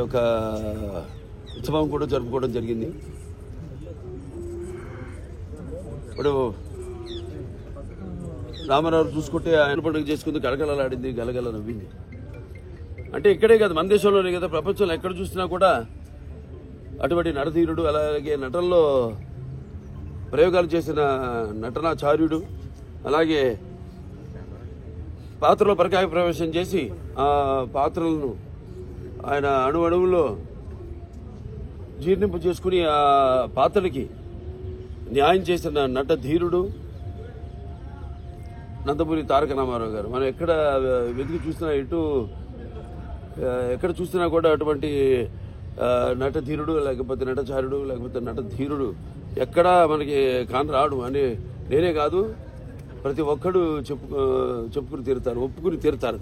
యొక్క ఉత్సవం కూడా జరుపుకోవడం జరిగింది. ఇప్పుడు రామారావు చూసుకుంటే ఆయన పండుగ చేసుకుంది, గలగలలాడింది, గలగల నవ్వింది. అంటే ఇక్కడే కాదు, మన దేశంలోనే కదా, ప్రపంచంలో ఎక్కడ చూసినా కూడా అటువంటి నటధీరుడు, అలాగే నటనలో ప్రయోగాలు చేసిన నటనాచార్యుడు, అలాగే పాత్రలో పరకాయ ప్రవేశం చేసి ఆ పాత్రలను ఆయన అణువులో జీర్ణింపు చేసుకుని ఆ పాత్రలకి న్యాయం చేసిన నటధీరుడు నందమూరి తారక రామారావు గారు. మనం ఎక్కడ వెతికి చూసినా, ఎక్కడ చూసినా కూడా అటువంటి నటధీరుడు, లేకపోతే నటచారుడు, లేకపోతే నటధీరుడు ఎక్కడా మనకి కానరాడు అని నేనే కాదు, ప్రతి ఒక్కడు చెప్పుకుని తీరుతారు, ఒప్పుకుని తీరుతారు.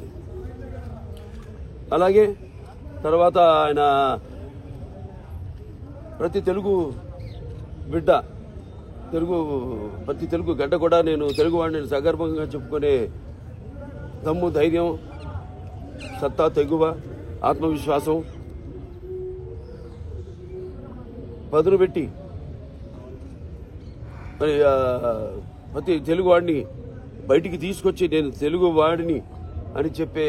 అలాగే తర్వాత ఆయన ప్రతి తెలుగు బిడ్డ, ప్రతి తెలుగు గడ్డ కూడా నేను తెలుగువాడిని సగర్భంగా చెప్పుకునే దమ్ము, ధైర్యం, సత్తా, తెగువ, ఆత్మవిశ్వాసం పదును పెట్టి మరి ప్రతి తెలుగువాడిని బయటికి తీసుకొచ్చి నేను తెలుగువాడిని అని చెప్పే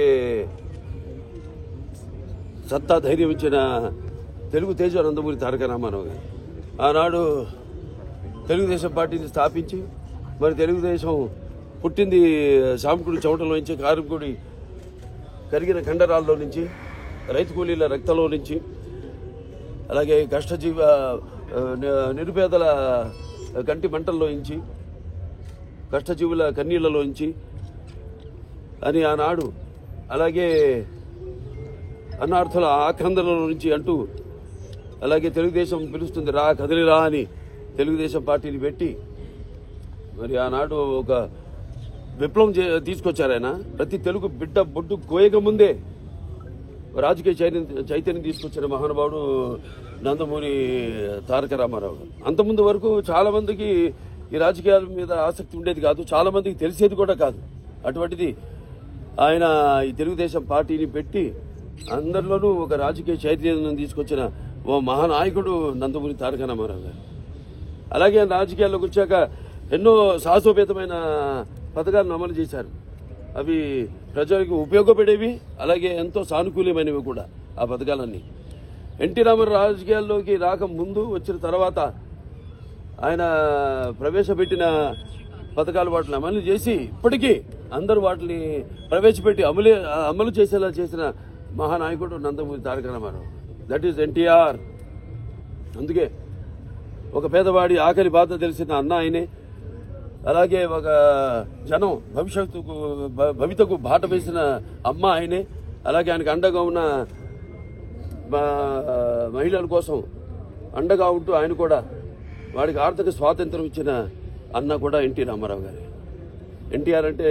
సత్తా, ధైర్యం ఇచ్చిన తెలుగు తేజ నందమూరి తారక రామారావు గారు. ఆనాడు తెలుగుదేశం పార్టీని స్థాపించి మరి తెలుగుదేశం పుట్టింది సామకుడి చెమటలో నుంచి, కార్మికుడి కరిగిన కండరాల్లో నుంచి, రైతు కూలీల రక్తంలో నుంచి, అలాగే కష్టజీవ నిరుపేదల కంటి మంటల్లో నుంచి, కష్టజీవుల కన్నీళ్లలో నుంచి అని ఆనాడు, అలాగే అన్నార్థుల ఆక్రందనలో నుంచి అంటూ, అలాగే తెలుగుదేశం పిలుస్తుంది రా కదిలిరా అని తెలుగుదేశం పార్టీని పెట్టి మరి ఆనాడు ఒక విప్లవం తీసుకొచ్చారు ఆయన. ప్రతి తెలుగు బిడ్డ బొడ్డు కోయక ముందే రాజకీయ చైతన్యం తీసుకొచ్చిన మహానుభావుడు నందమూరి తారక రామారావు గారు. అంతకుముందు వరకు చాలా మందికి ఈ రాజకీయాల మీద ఆసక్తి ఉండేది కాదు, చాలా మందికి తెలిసేది కూడా కాదు. అటువంటిది ఆయన ఈ తెలుగుదేశం పార్టీని పెట్టి అందరిలోనూ ఒక రాజకీయ చైతన్యం తీసుకొచ్చిన ఓ మహానాయకుడు నందమూరి తారక రామారావు గారు. అలాగే రాజకీయాల్లోకి వచ్చాక ఎన్నో సాహసోపేతమైన పథకాలను అమలు చేశారు. అవి ప్రజలకు ఉపయోగపడేవి, అలాగే ఎంతో సానుకూలమైనవి కూడా ఆ పథకాలన్నీ. ఎన్టీ రామారావు రాజకీయాల్లోకి రాకముందు, వచ్చిన తర్వాత ఆయన ప్రవేశపెట్టిన పథకాలు వాటిని అమలు చేసి ఇప్పటికీ అందరూ వాటిని ప్రవేశపెట్టి అమలు చేసేలా చేసిన మహానాయకుడు Nandamuri Taraka Ramarao. That is NTR. అందుకే ఒక పేదవాడి ఆకలి బాధ తెలిసిన అన్న ఆయనే, అలాగే ఒక జనం భవితకు బాట వేసిన అమ్మ ఆయనే, అలాగే ఆయనకు అండగా ఉన్న మహిళల కోసం అండగా ఉంటూ ఆయన కూడా వాడికి ఆర్థిక స్వాతంత్రం ఇచ్చిన అన్న కూడా ఎన్టీ రామారావు గారు. ఎన్టీఆర్ అంటే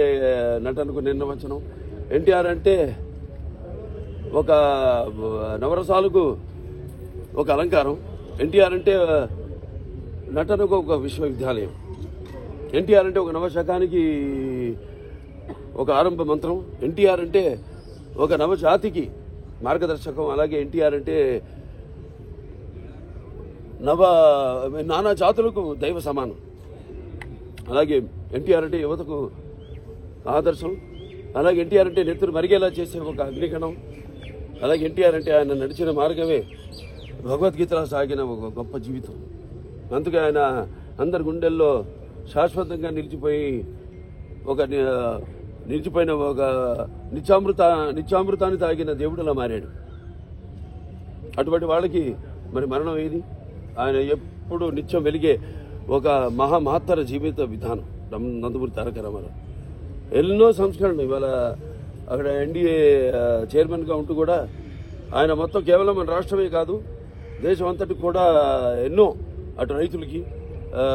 నటనకు నిర్వచనం. ఎన్టీఆర్ అంటే ఒక నవరసాలకు ఒక అలంకారం. ఎన్టీఆర్ అంటే నటనకు ఒక విశ్వవిద్యాలయం. ఎన్టీఆర్ అంటే ఒక నవశకానికి ఒక ఆరంభ మంత్రం. ఎన్టీఆర్ అంటే ఒక నవజాతికి మార్గదర్శకం. అలాగే ఎన్టీఆర్ అంటే నానా జాతులకు దైవ సమానం. అలాగే ఎన్టీఆర్ అంటే యువతకు ఆదర్శం. అలాగే ఎన్టీఆర్ అంటే నెత్తురు మరిగేలా చేసే ఒక అగ్నికణం. అలాగే ఎన్టీఆర్ అంటే ఆయన నడిచిన మార్గమే భగవద్గీతలో సాగిన ఒక గొప్ప జీవితం. అందుకే ఆయన అందరి గుండెల్లో శాశ్వతంగా నిలిచిపోయిన ఒక నిత్యామృతాన్ని తాగిన దేవుడిలా మారాడు. అటువంటి వాళ్ళకి మరి మరణం ఏది? ఆయన ఎప్పుడు నిత్యం వెలిగే ఒక మహత్తర జీవిత విధానం నందమూరి తారక రామారావు. ఎన్నో సంస్కరణలు. ఇవాళ అక్కడ ఎన్డీఏ చైర్మన్గా ఉంటూ కూడా ఆయన మొత్తం కేవలం మన రాష్ట్రమే కాదు, దేశం అంతటికి కూడా ఎన్నో, అటు రైతులకి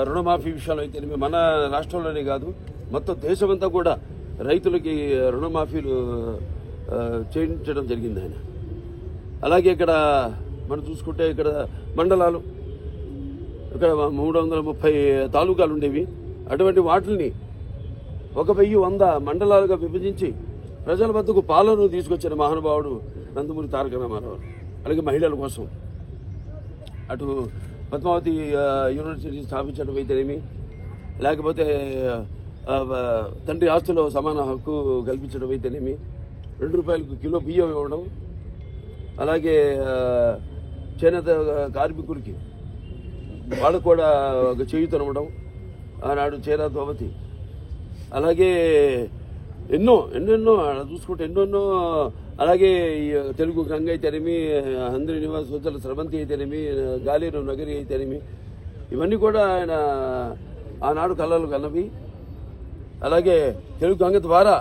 రుణమాఫీ విషయాలు అయితే మన రాష్ట్రంలోనే కాదు, మొత్తం దేశమంతా కూడా రైతులకి రుణమాఫీలు చేయించడం జరిగింది ఆయన. అలాగే ఇక్కడ మనం చూసుకుంటే ఇక్కడ మండలాలు, ఇక్కడ 330 తాలూకాలు ఉండేవి. అటువంటి వాటిని 1100 మండలాలుగా విభజించి ప్రజల వద్దకు పాలన తీసుకొచ్చిన మహానుభావుడు నందమూరి తారక రామారావు. అలాగే మహిళల కోసం అటు పద్మావతి యూనివర్సిటీ స్థాపించడం అయితేనేమి, లేకపోతే తండ్రి ఆస్తులో సమాన హక్కు కల్పించడం అయితేనేమి, ₹2 కిలో బియ్యం ఇవ్వడం, అలాగే చేనేత కార్మికులకి వాళ్ళకు కూడా ఒక చేయూతనివ్వడం, ఆనాడు చేరా దోవతి, అలాగే ఎన్నెన్నో చూసుకుంటే ఎన్నెన్నో, అలాగే తెలుగు గంగ అయితేనేమి, అందరి నివాస సోదరుల స్రవంతి అయితేనేమి, గాలేరు నగరి అయితేనేమి, ఇవన్నీ కూడా ఆయన ఆనాడు కళలు కన్నవి. అలాగే తెలుగు గంగ ద్వారా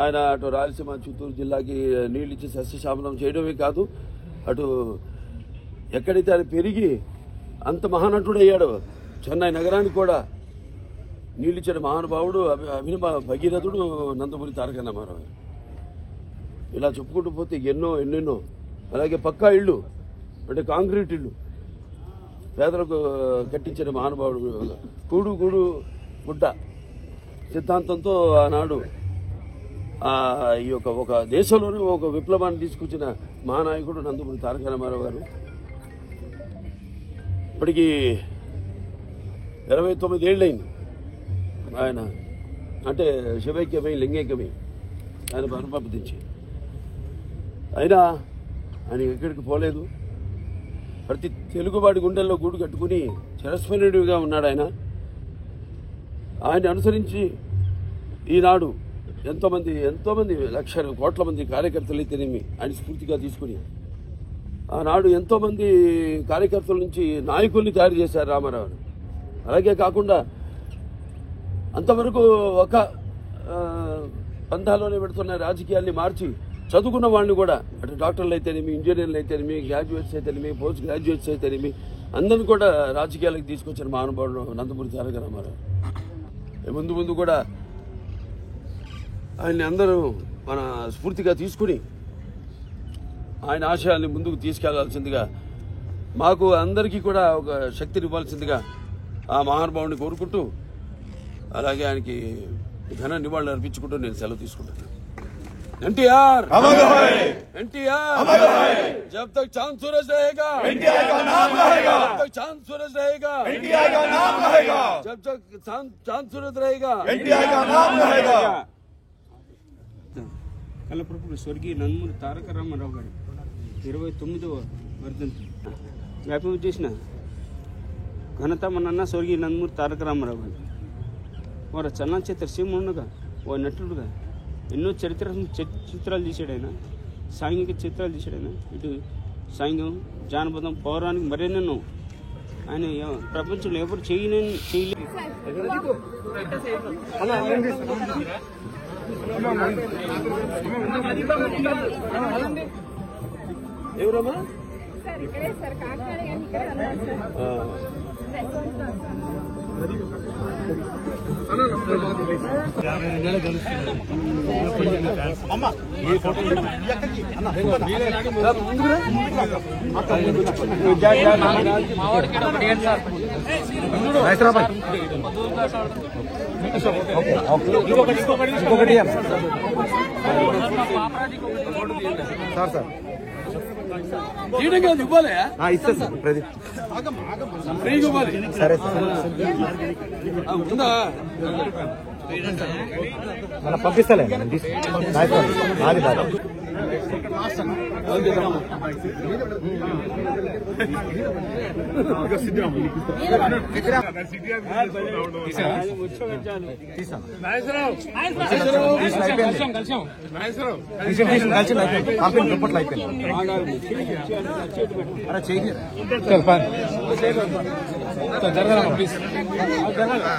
ఆయన అటు రాయలసీమ చిత్తూరు జిల్లాకి నీళ్ళు ఇచ్చి సస్యశామనం చేయడమే కాదు, అటు ఎక్కడైతే ఆయన పెరిగి అంత మహానటుడు అయ్యాడు, చెన్నై నగరానికి కూడా నీళ్ళిచ్చిన మహానుభావుడు అభినవ భగీరథుడు నందమూరి తారక రామారావు. ఇలా చెప్పుకుంటూ పోతే ఎన్నెన్నో. అలాగే పక్కా ఇళ్ళు అంటే కాంక్రీట్ ఇళ్ళు పేదలకు కట్టించిన మహానుభావుడు, కూడు గుడ్డ సిద్ధాంతంతో ఆనాడు ఈ ఒక దేశంలోనే ఒక విప్లవాన్ని తీసుకొచ్చిన మహానాయకుడు నందమూరి తారక రామారావు గారు. ఇప్పటికీ 29 ఏళ్ళైంది ఆయన అంటే శివైక్యమై లింగైక్యమై ఆయన పరమపదించి. అయినా ఆయన ఎక్కడికి పోలేదు. ప్రతి తెలుగువాడి గుండెల్లో గూడు కట్టుకుని చిరస్మరణీయుడిగా ఉన్నాడు ఆయన. ఆయన అనుసరించి ఈనాడు ఎంతోమంది లక్షల కోట్ల మంది కార్యకర్తలు అయితేనేమి ఆయన స్ఫూర్తిగా తీసుకుని ఆనాడు ఎంతోమంది కార్యకర్తల నుంచి నాయకుల్ని తయారు చేశారు రామారావు. అలాగే కాకుండా అంతవరకు ఒక పంథాలోనే పెడుతున్న రాజకీయాల్ని మార్చి చదువుకున్న వాళ్ళని కూడా అటు డాక్టర్లు అయితేనేమి, ఇంజనీర్లు అయితేనేమి, గ్రాడ్యుయేట్స్ అయితేనేమి, పోస్ట్ గ్రాడ్యుయేట్స్ అయితేనేమి అందరిని కూడా రాజకీయాలకు తీసుకొచ్చిన మహానుభావుడు నందమూరి తారక రామారావు. ముందు కూడా ఆయన్ని అందరూ మన స్ఫూర్తిగా తీసుకుని ఆయన ఆశయాల్ని ముందుకు తీసుకెళ్లాల్సిందిగా, మాకు అందరికీ కూడా ఒక శక్తిని ఇవ్వాల్సిందిగా ఆ మహానుభావుని కోరుకుంటూ, అలాగే ఆయనకి ఘన నివాళులు అర్పించుకుంటూ నేను సెలవు తీసుకుంటాను. एनटीआर जब तक चांद सूरज रहेगा एनटीआर का नाम रहेगा, जब तक चांद सूरज रहेगा एनटीआर का नाम रहेगा, जब तक चांद सूरज रहेगा एनटीआर का नाम रहेगा. కలప్రభు స్వర్గీయ నందమూరి తారక రామారావు గారి 29వ వర్ధంతి జ్ఞాపకం చేసిన ఘనత మన స్వర్గీయ నందమూరి తారక రామారావు గారు. వారు చలనచిత్ర సీమగా ఓ నటుడుగా ఎన్నో చిత్రాలు తీసాడు ఆయన. సాంఘిక చిత్రాలు తీసాడు ఆయన. ఇటు సాంఘికం, జానపదం, పౌరాణిక మరెన్నెన్నో ఆయన ప్రపంచంలో ఎవరు చేయలేదు. ఎవరమ్మా తీయడంగా ఇవ్వాలి, ఇస్తా సార్ ప్రదీప్ ఫ్రీగా ఇవ్వాలి. సరే సార్ ఉందా మనం పంపిస్తలే నాది బాగా అయిపోయింది దుప్పట్లు అయిపోయింది. అరే చెయ్యి జరగదమ్మా ప్లీజ్ జరగమ్మా